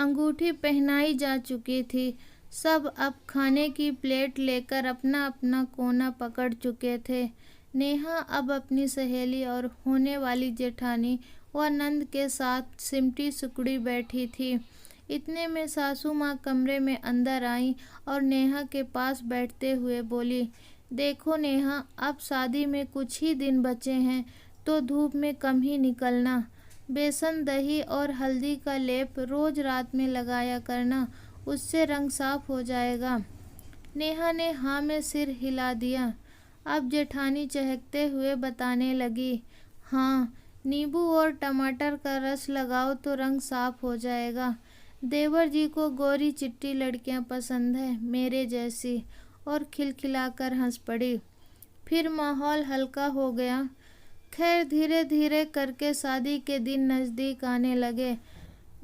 अंगूठी पहनाई जा चुकी थी। सब अब खाने की प्लेट लेकर अपना अपना कोना पकड़ चुके थे। नेहा अब अपनी सहेली और होने वाली जेठानी व नंद के साथ सिमटी सुकड़ी बैठी थी। इतने में सासू माँ कमरे में अंदर आई और नेहा के पास बैठते हुए बोली, देखो नेहा, अब शादी में कुछ ही दिन बचे हैं तो धूप में कम ही निकलना। बेसन, दही और हल्दी का लेप रोज रात में लगाया करना, उससे रंग साफ हो जाएगा। नेहा ने हाँ में सिर हिला दिया। अब जेठानी चहकते हुए बताने लगी, हाँ, नींबू और टमाटर का रस लगाओ तो रंग साफ हो जाएगा। देवर जी को गोरी चिट्टी लड़कियां पसंद है, मेरे जैसी। और खिलखिलाकर हंस पड़ी। फिर माहौल हल्का हो गया। खैर धीरे धीरे करके शादी के दिन नज़दीक आने लगे।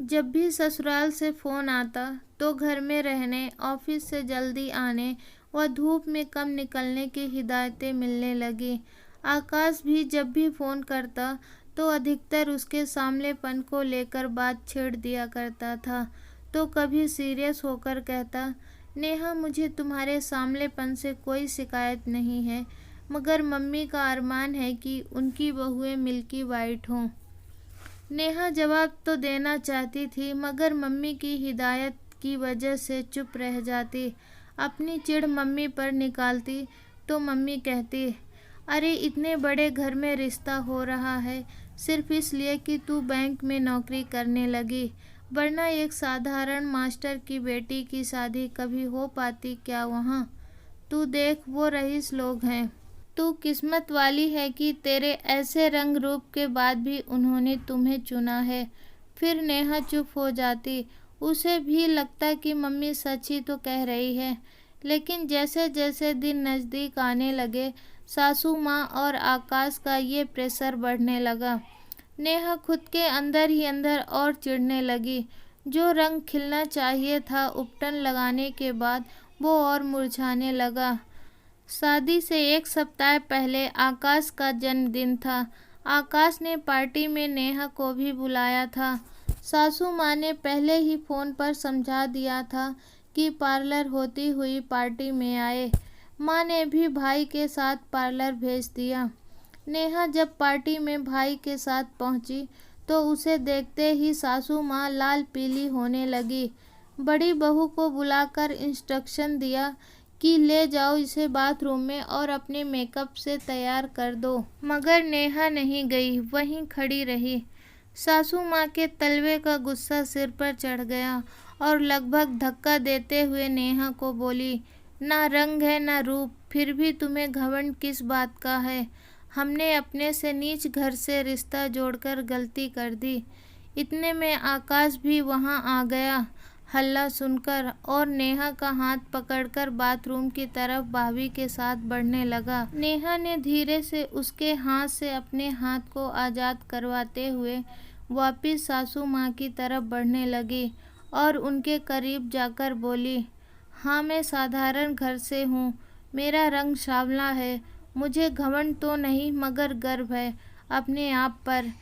जब भी ससुराल से फ़ोन आता तो घर में रहने, ऑफिस से जल्दी आने व धूप में कम निकलने की हिदायतें मिलने लगी। आकाश भी जब भी फ़ोन करता तो अधिकतर उसके सामलेपन को लेकर बात छेड़ दिया करता था। तो कभी सीरियस होकर कहता, नेहा, मुझे तुम्हारे सामलेपन से कोई शिकायत नहीं है, मगर मम्मी का अरमान है कि उनकी बहुएं मिल्की वाइट हों। नेहा जवाब तो देना चाहती थी, मगर मम्मी की हिदायत की वजह से चुप रह जाती। अपनी चिढ़ मम्मी पर निकालती तो मम्मी कहती, अरे इतने बड़े घर में रिश्ता हो रहा है सिर्फ इसलिए कि तू बैंक में नौकरी करने लगी, वरना एक साधारण मास्टर की बेटी की शादी कभी हो पाती क्या वहाँ? तू देख, वो रईस लोग हैं। तू किस्मत वाली है कि तेरे ऐसे रंग रूप के बाद भी उन्होंने तुम्हें चुना है। फिर नेहा चुप हो जाती। उसे भी लगता कि मम्मी सच ही तो कह रही है। लेकिन जैसे जैसे दिन नज़दीक आने लगे, सासू माँ और आकाश का ये प्रेशर बढ़ने लगा। नेहा खुद के अंदर ही अंदर और चिढ़ने लगी। जो रंग खिलना चाहिए था उपटन लगाने के बाद, वो और मुरझाने लगा। शादी से एक सप्ताह पहले आकाश का जन्मदिन था। आकाश ने पार्टी में नेहा को भी बुलाया था। सासू माँ ने पहले ही फ़ोन पर समझा दिया था कि पार्लर होती हुई पार्टी में आए। माँ ने भी भाई के साथ पार्लर भेज दिया। नेहा जब पार्टी में भाई के साथ पहुंची तो उसे देखते ही सासू माँ लाल पीली होने लगी। बड़ी बहू को बुलाकर इंस्ट्रक्शन दिया कि ले जाओ इसे बाथरूम में और अपने मेकअप से तैयार कर दो। मगर नेहा नहीं गई, वहीं खड़ी रही। सासू माँ के तलवे का गुस्सा सिर पर चढ़ गया और लगभग धक्का देते हुए नेहा को बोली, ना रंग है ना रूप, फिर भी तुम्हें घमंड किस बात का है? हमने अपने से नीच घर से रिश्ता जोड़कर गलती कर दी। इतने में आकाश भी वहां आ गया हल्ला सुनकर, और नेहा का हाथ पकड़कर बाथरूम की तरफ भाभी के साथ बढ़ने लगा। नेहा ने धीरे से उसके हाथ से अपने हाथ को आज़ाद करवाते हुए वापिस सासू माँ की तरफ बढ़ने लगी और उनके करीब जाकर बोली, हाँ, मैं साधारण घर से हूँ, मेरा रंग सांवला है। मुझे घमंड तो नहीं मगर गर्व है अपने आप पर।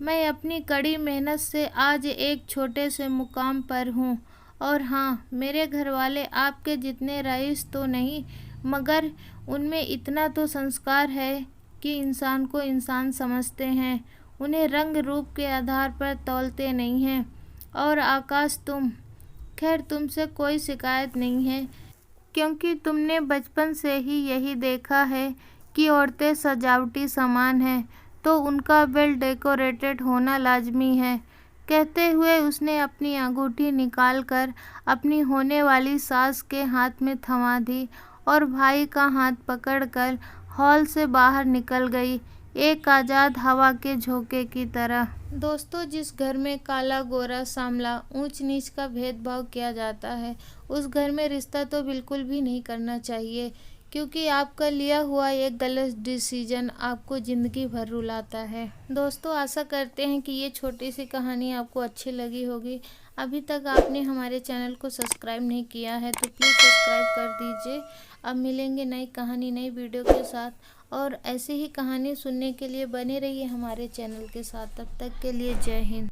मैं अपनी कड़ी मेहनत से आज एक छोटे से मुकाम पर हूँ। और हाँ, मेरे घर वाले आपके जितने रईस तो नहीं, मगर उनमें इतना तो संस्कार है कि इंसान को इंसान समझते हैं, उन्हें रंग रूप के आधार पर तौलते नहीं हैं। और आकाश, खैर तुमसे कोई शिकायत नहीं है, क्योंकि तुमने बचपन से ही यही देखा है कि औरतें सजावटी सामान हैं, तो उनका वेल डेकोरेटेड होना लाजमी है। कहते हुए उसने अपनी अंगूठी निकालकर अपनी होने वाली सास के हाथ में थमा दी और भाई का हाथ पकड़कर हॉल से बाहर निकल गई, एक आज़ाद हवा के झोंके की तरह। दोस्तों, जिस घर में काला गोरा सांवला ऊंच नीच का भेदभाव किया जाता है, उस घर में रिश्ता तो बिल्कुल भी नहीं करना चाहिए, क्योंकि आपका लिया हुआ एक गलत डिसीजन आपको ज़िंदगी भर रुलाता है। दोस्तों, आशा करते हैं कि ये छोटी सी कहानी आपको अच्छी लगी होगी। अभी तक आपने हमारे चैनल को सब्सक्राइब नहीं किया है तो प्लीज़ सब्सक्राइब कर दीजिए। अब मिलेंगे नई कहानी नई वीडियो के साथ, और ऐसे ही कहानी सुनने के लिए बने रहिए हमारे चैनल के साथ। तब तक के लिए जय हिंद।